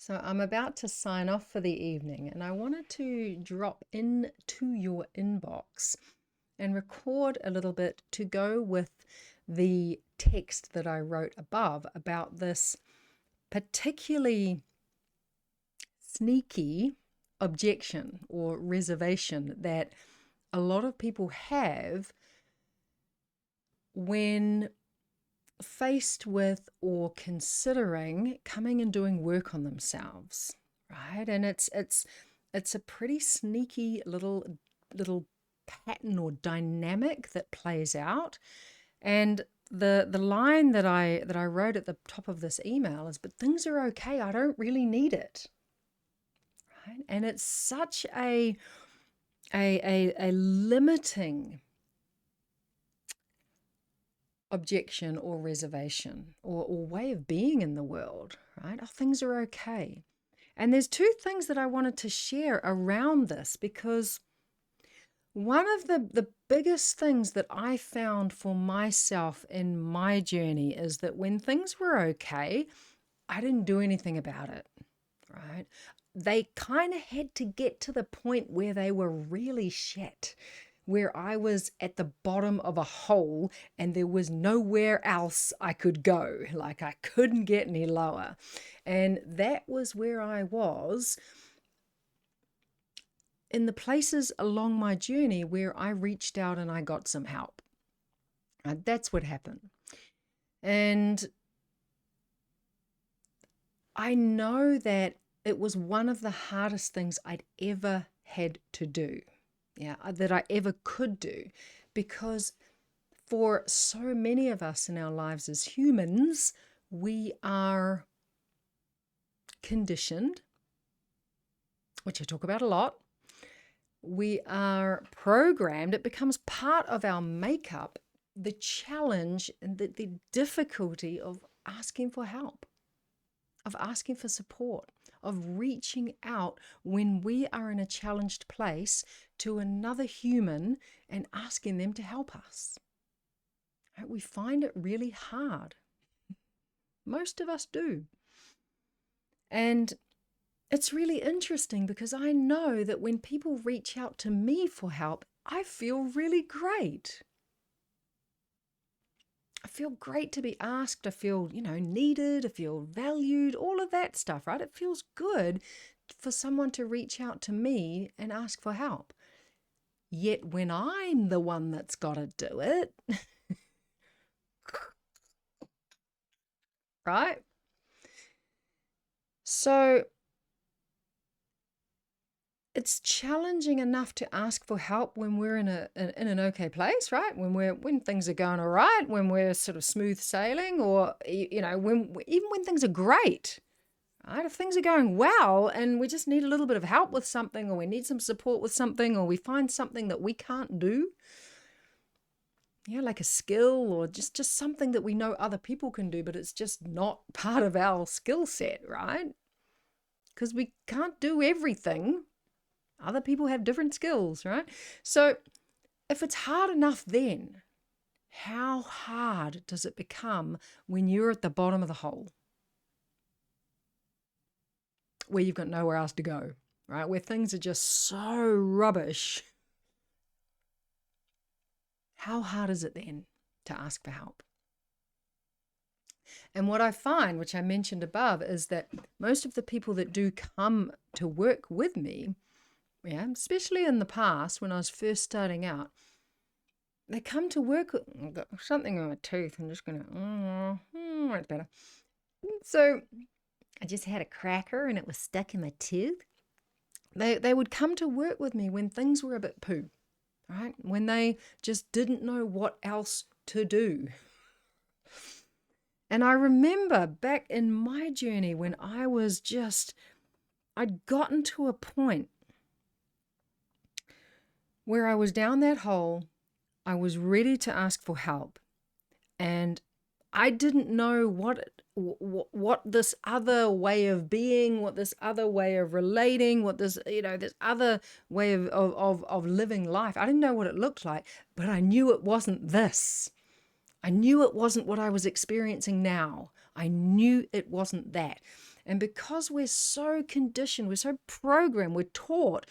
So I'm about to sign off for the evening, and I wanted to drop into your inbox and record a little bit to go with the text that I wrote above about this particularly sneaky objection or reservation that a lot of people have when faced with or considering coming and doing work on themselves, right? And it's a pretty sneaky little pattern or dynamic that plays out. And the line that I wrote at the top of this email is, but things are okay, I don't really need it. Right? And it's such a limiting objection or reservation or way of being in the world, right? Oh, things are okay. And there's two things that I wanted to share around this, because one of the biggest things that I found for myself in my journey is that when things were okay, I didn't do anything about it, right? They kind of had to get to the point where they were really shit, where I was at the bottom of a hole and there was nowhere else I could go. Like I couldn't get any lower. And that was where I was in the places along my journey where I reached out and I got some help. That's what happened. And I know that it was one of the hardest things I'd ever had to do. Yeah, that I ever could do, because for so many of us in our lives as humans, we are conditioned, which I talk about a lot. We are programmed, it becomes part of our makeup, the challenge and the difficulty of asking for help, of asking for support, of reaching out when we are in a challenged place to another human and asking them to help us. Right? We find it really hard. Most of us do. And it's really interesting because I know that when people reach out to me for help, I feel really great. I feel great to be asked. I feel, needed. I feel valued, all of that stuff, right? It feels good for someone to reach out to me and ask for help. Yet when I'm the one that's got to do it, right? So it's challenging enough to ask for help when we're in an okay place, right? When things are going all right, when we're sort of smooth sailing, or even when things are great, right? If things are going well and we just need a little bit of help with something, or we need some support with something, or we find something that we can't do, like a skill or just something that we know other people can do, but it's just not part of our skill set, right? Because we can't do everything. Other people have different skills, right? So if it's hard enough then, how hard does it become when you're at the bottom of the hole, where you've got nowhere else to go, right? Where things are just so rubbish. How hard is it then to ask for help? And what I find, which I mentioned above, is that most of the people that do come to work with me, especially in the past when I was first starting out, they come to work with, I've got something on my tooth. I'm just going to, it's better. So I just had a cracker and it was stuck in my tooth. They would come to work with me when things were a bit poo, right? When they just didn't know what else to do. And I remember back in my journey when I'd gotten to a point where I was down that hole. I was ready to ask for help, and I didn't know what this other way of being, what this other way of relating, what this other way of living life. I didn't know what it looked like, but I knew it wasn't this. I knew it wasn't what I was experiencing now. I knew it wasn't that. And because we're so conditioned, we're so programmed, we're taught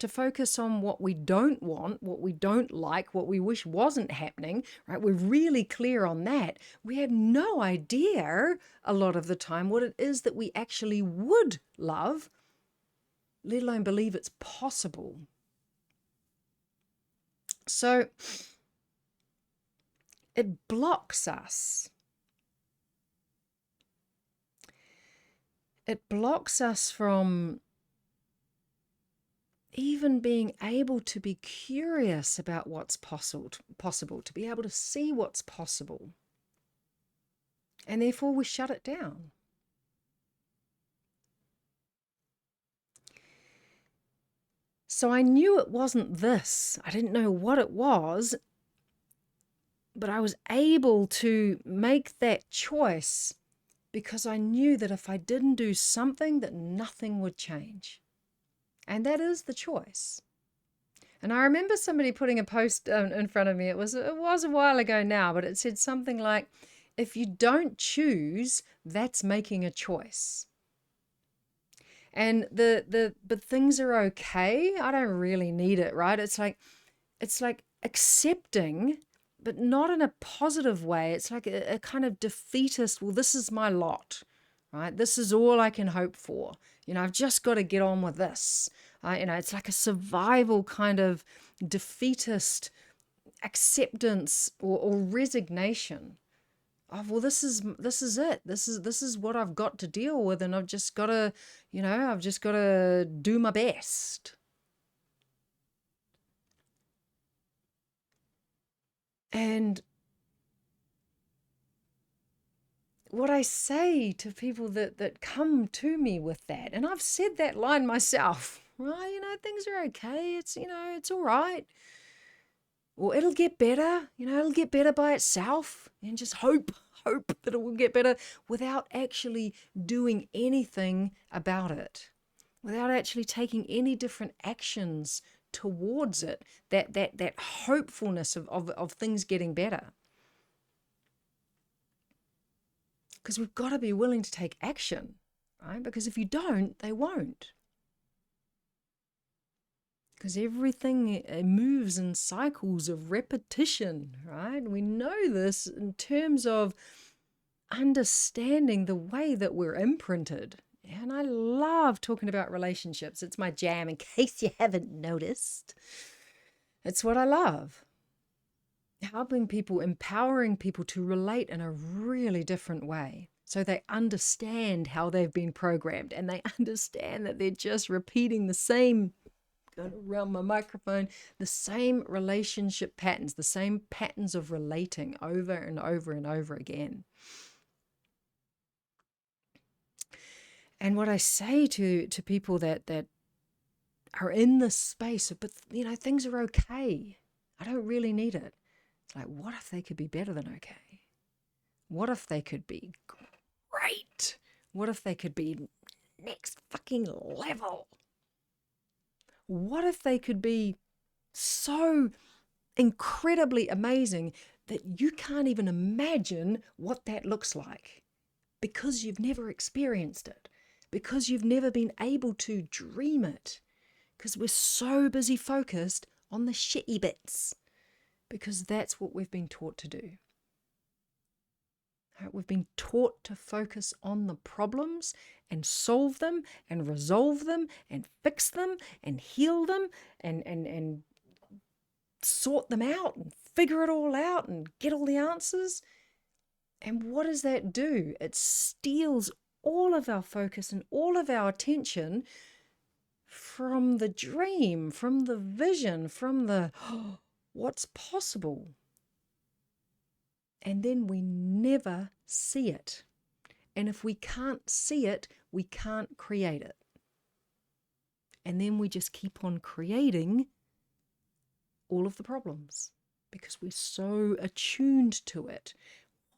to focus on what we don't want, what we don't like, what we wish wasn't happening, right? We're really clear on that. We have no idea a lot of the time what it is that we actually would love, let alone believe it's possible. So it blocks us. It blocks us from even being able to be curious about what's possible, to be able to see what's possible. And therefore we shut it down. So I knew it wasn't this. I didn't know what it was, but I was able to make that choice because I knew that if I didn't do something, that nothing would change. And that is the choice. And I remember somebody putting a post in front of me. It was a while ago now, but it said something like, if you don't choose, that's making a choice. And but things are okay. I don't really need it, right? It's like accepting, but not in a positive way. It's like a kind of defeatist, well, this is my lot, right? This is all I can hope for. I've just got to get on with this. It's like a survival kind of defeatist acceptance or resignation of, well, this is it. This is what I've got to deal with, and I've just got to, do my best. And what I say to people that come to me with that, and I've said that line myself, right? Things are okay. It's, it's all right. Or it'll get better. It'll get better by itself. And just hope that it will get better without actually doing anything about it, without actually taking any different actions towards it, that hopefulness of things getting better. Because we've got to be willing to take action, right? Because if you don't, they won't. Because everything moves in cycles of repetition, right? We know this in terms of understanding the way that we're imprinted. And I love talking about relationships. It's my jam, in case you haven't noticed. It's what I love. Helping people, empowering people to relate in a really different way. So they understand how they've been programmed, and they understand that they're just repeating the same, going around my microphone, the same relationship patterns, the same patterns of relating over and over and over again. And what I say to people that are in this space, but things are okay. I don't really need it. It's like, what if they could be better than okay? What if they could be great? What if they could be next fucking level? What if they could be so incredibly amazing that you can't even imagine what that looks like because you've never experienced it, because you've never been able to dream it, because we're so busy focused on the shitty bits, because that's what we've been taught to do. We've been taught to focus on the problems and solve them and resolve them and fix them and heal them and sort them out and figure it all out and get all the answers. And what does that do? It steals all of our focus and all of our attention from the dream, from the vision, from the what's possible. And then we never see it. And if we can't see it, we can't create it. And then we just keep on creating all of the problems because we're so attuned to it.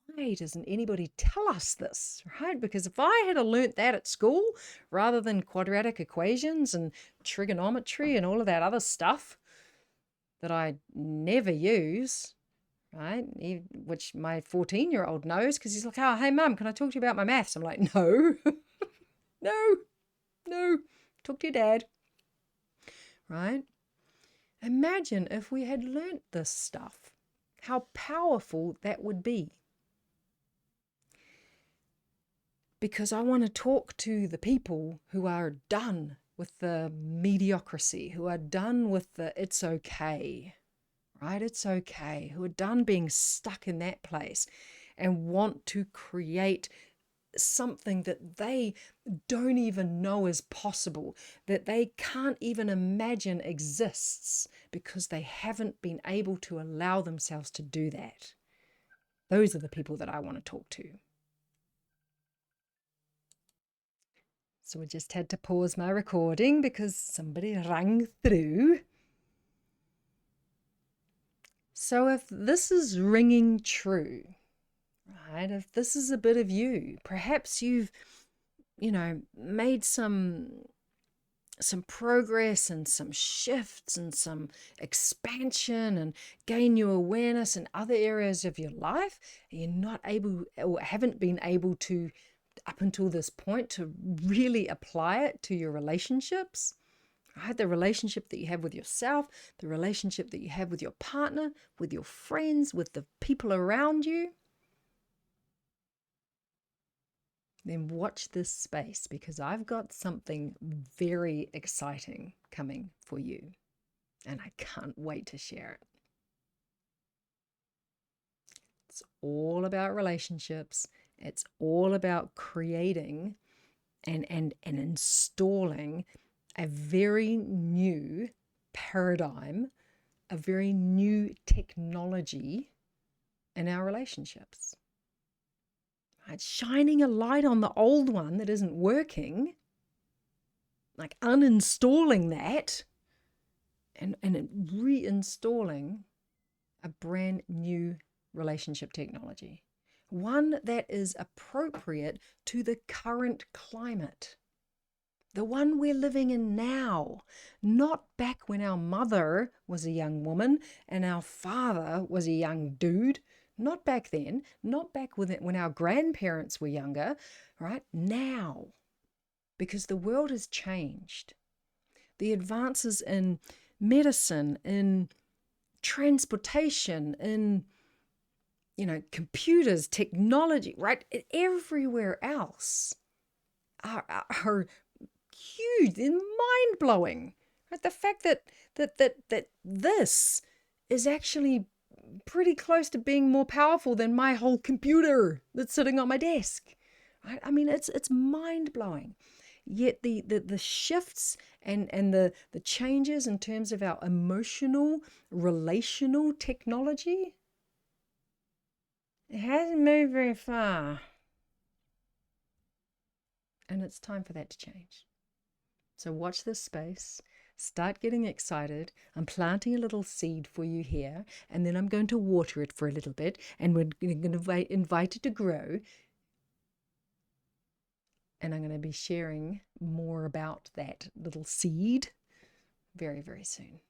Why doesn't anybody tell us this, right? Because if I had learnt that at school rather than quadratic equations and trigonometry and all of that other stuff that I never use, right? Which my 14-year-old knows because he's like, oh, hey, Mum, can I talk to you about my maths? I'm like, no. No, no, talk to your dad, right? Imagine if we had learnt this stuff, how powerful that would be. Because I want to talk to the people who are done with the mediocrity, who are done with the it's okay, right? It's okay, who are done being stuck in that place and want to create something that they don't even know is possible, that they can't even imagine exists because they haven't been able to allow themselves to do that. Those are the people that I want to talk to. So I just had to pause my recording because somebody rang through. So if this is ringing true, right, if this is a bit of you, perhaps you've, made some progress and some shifts and some expansion and gain your awareness in other areas of your life, and you're not able or haven't been able to up until this point to really apply it to your relationships, right? The relationship that you have with yourself, the relationship that you have with your partner, with your friends, with the people around you. Then watch this space, because I've got something very exciting coming for you, and I can't wait to share it. It's all about relationships. It's all about creating and installing a very new paradigm, a very new technology in our relationships. Right? Shining a light on the old one that isn't working, like uninstalling that and reinstalling a brand new relationship technology. One that is appropriate to the current climate. The one we're living in now, not back when our mother was a young woman and our father was a young dude. Not back then, not back when our grandparents were younger, right? Now, because the world has changed. The advances in medicine, in transportation, in computers, technology, right? Everywhere else are huge and mind-blowing. Right? The fact that this is actually pretty close to being more powerful than my whole computer that's sitting on my desk. Right? I mean, it's mind-blowing. Yet the shifts and the changes in terms of our emotional, relational technology, it hasn't moved very far. And it's time for that to change. So watch this space. Start getting excited. I'm planting a little seed for you here, and then I'm going to water it for a little bit, and we're going to invite it to grow. And I'm going to be sharing more about that little seed very, very soon.